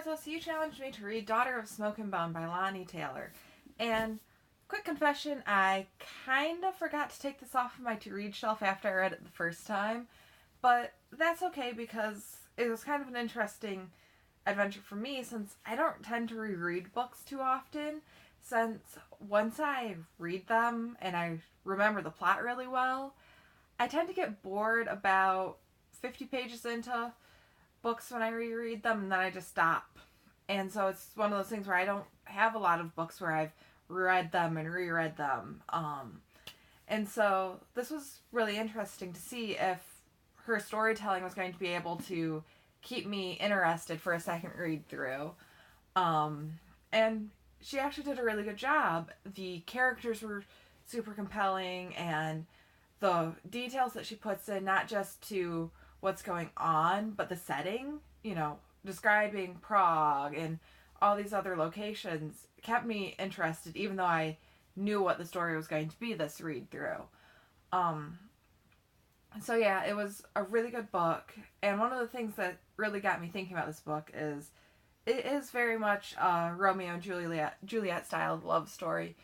Martha, so you challenged me to read Daughter of Smoke and Bone by Laini Taylor. And quick confession, I kind of forgot to take this off of my to-read shelf after I read it the first time. But that's okay because it was kind of an interesting adventure for me since I don't tend to reread books too often. Since once I read them and I remember the plot really well, I tend to get bored about 50 pages into books when I reread them and then I just stop. And so it's one of those things where I don't have a lot of books where I've read them and reread them. And so this was really interesting to see if her storytelling was going to be able to keep me interested for a second read through. And she actually did a really good job. The characters were super compelling, and the details that she puts in, not just to what's going on, but the setting, describing Prague and all these other locations, kept me interested, even though I knew what the story was going to be this read through. So yeah, it was a really good book, and one of the things that really got me thinking about this book is it is very much a Romeo and Juliet style love story.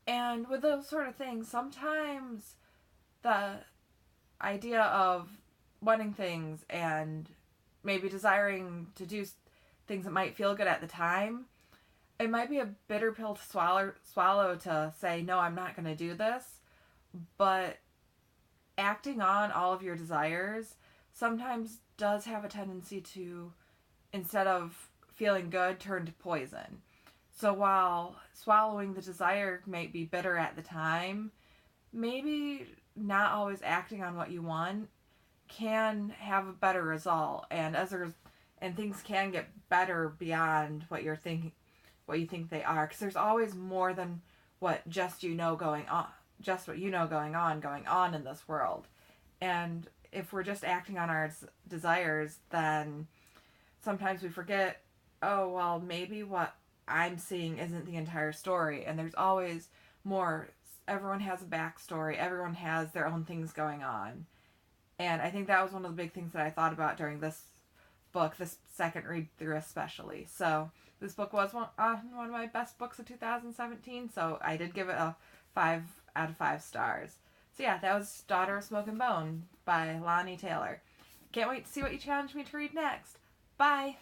And with those sort of things, sometimes the idea of wanting things and maybe desiring to do things that might feel good at the time, it might be a bitter pill to swallow to say, no, I'm not going to do this. But acting on all of your desires sometimes does have a tendency to, instead of feeling good, turn to poison. So while swallowing the desire might be bitter at the time, maybe not always acting on what you want can have a better result, and and things can get better beyond what you think they are, because there's always more than what just what going on in this world. And if we're just acting on our desires, then sometimes we forget, oh well, maybe what I'm seeing isn't the entire story, and there's always more. Everyone has a backstory, everyone has their own things going on. And I think that was one of the big things that I thought about during this book, this second read through especially. So this book was one of my best books of 2017, so I did give it a 5 out of 5 stars. So yeah, that was Daughter of Smoke and Bone by Laini Taylor. Can't wait to see what you challenge me to read next. Bye!